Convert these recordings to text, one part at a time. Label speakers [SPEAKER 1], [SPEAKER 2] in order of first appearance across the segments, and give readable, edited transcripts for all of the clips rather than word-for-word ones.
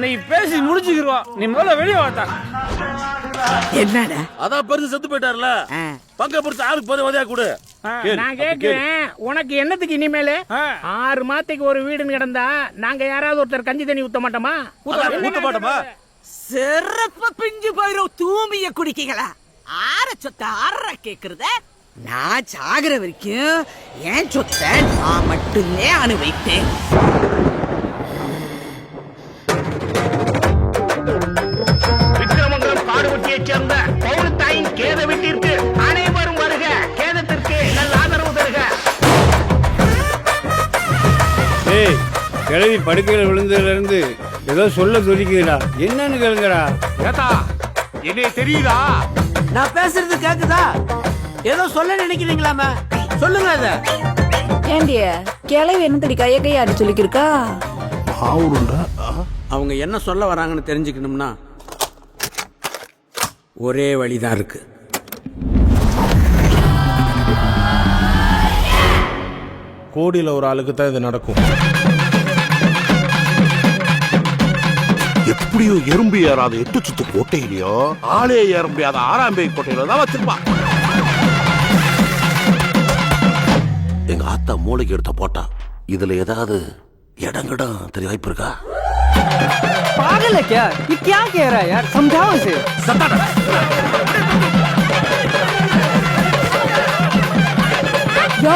[SPEAKER 1] நீ பேசி முடிச்சுக்கிறோம். நீ முதல்ல வெளியே வாத்தா.
[SPEAKER 2] என்னடா
[SPEAKER 3] அதான் பெருசு செத்து போயிட்டாருல, பங்க பொறுத்து ஆளுக்கு போதே கொடு.
[SPEAKER 4] நான் கேக்குறேன், உனக்கு என்னத்துக்கு இனிமேல 6 மாசத்துக்கு ஒரு வீடுன்னு கிடந்தா நாங்க யாராவது ஒருத்தர் கஞ்சி தண்ணி ஊத்த மாட்டோமா?
[SPEAKER 3] ஊத்த மாட்டோமா?
[SPEAKER 2] சிறப்பு பிஞ்சு போயிரும் தூமிய குடிக்கீங்களா? ஆற சொத்த ஆற கேக்குறத நான் சாகுற வரைக்கும் என் சொத்தை நான் மட்டுமே அனுபவித்தேன்.
[SPEAKER 4] விக்கிரமங்கலம் பாடுபட்டியைச் சேர்ந்த பௌரத்தாயின் கேத வீட்டிற்கு அனைவரும் வருக. கேதத்திற்கு நல்ல ஆதரவு தருக.
[SPEAKER 1] ஏய், கிழவி படுக்கையில் விழுந்ததுல இருந்து ஏதோ சொல்ல சொல்லிக்கிறா. என்னன்னு கேளுங்கடா.
[SPEAKER 3] ஏத்தா என்ன தெரியுதா?
[SPEAKER 2] நான் பேசுறது கேக்குதா? ஏதோ சொல்ல நினைக்கிறீங்களாமா? சொல்லுங்க அத.
[SPEAKER 5] ஏண்டிய கிளவி என்னத்தடி கைய கையாடி சொல்லிக்கிருக்கா?
[SPEAKER 2] அவங்க என்ன சொல்ல வராங்கன்னு தெரிஞ்சுக்கணும்னா ஒரே வழிதான் இருக்கு.
[SPEAKER 6] கோடியில ஒரு ஆளுக்கு தான் இது நடக்கும்.
[SPEAKER 3] எப்படியோ எறும்பு ஏறாத 8 சுத்து கோட்டையிலயோ ஆளே ஏற முடியாத 6ஆம் பேய் கோட்டையில தான் வச்சிருப்பா. எங்க ஆத்தா மூளைக்கு எடுத்த போட்டா இதுல ஏதாவது இடங்கடம் தெரிய வாய்ப்பு இருக்கா?
[SPEAKER 7] पागल है क्या? ये क्या कह रहा है यार, समझाओ इसे.
[SPEAKER 8] யோ,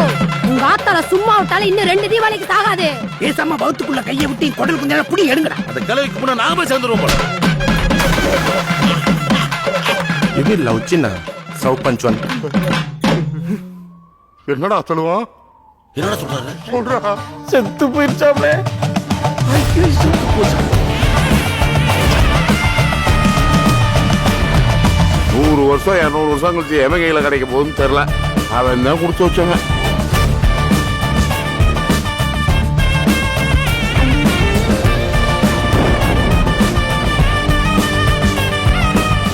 [SPEAKER 8] உங்க ஆத்தால சும்மா விட்டால இன்னும் 2 தீபாவளிக்கு தாகாது.
[SPEAKER 4] பேசாம வவுத்துக்குள்ள கையை விட்டு குடல் கொஞ்சம் புடி எடுங்கடா.
[SPEAKER 3] அந்த கிழவிக்கு முன்ன நாம சேர்ந்துருவோம் போல.
[SPEAKER 6] இது லவ் சின்ன சவ் பஞ்சுவன்.
[SPEAKER 3] என்னடா சொல்லுவான்? என்னடா சொல்றாரு? சொல்றா
[SPEAKER 7] செத்து போயிடுச்சாமே.
[SPEAKER 3] 100 வருஷம் 200 வருஷம் கழிச்சு எவன் கையில கிடைக்க போகுதுன்னு தெரியல. அவன் தான் கொடுத்து வச்சாங்க.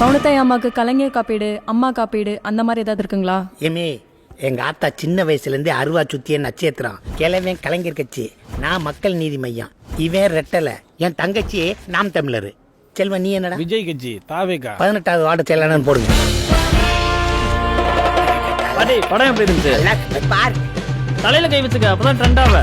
[SPEAKER 5] பவுனத்தாய் அம்மாக்கு கலைஞர் காப்பீடு, அம்மா காப்பீடு அந்த மாதிரி ஏதாவது இருக்குங்களா?
[SPEAKER 4] ஏமே, எங்க ஆத்தா சின்ன வயசுல இருந்தே அருவா சுத்திய நட்சத்திரம். கிழவன் கலைஞர் கட்சி, நான் மக்கள் நீதி மையம். இவன் ரெட்டல, என் தங்கச்சி நாம் தமிழர். செல்வன் நீ என்னடா?
[SPEAKER 1] விஜய் கட்சி தாவேகா.
[SPEAKER 4] 18வது வார்டு செயலாளர் போடுங்க.
[SPEAKER 1] படம் எப்படி இருந்துச்சு?
[SPEAKER 4] பார்,
[SPEAKER 1] தலையில கை வச்சுக்க, அப்பதான் ட்ரெண்டாவ.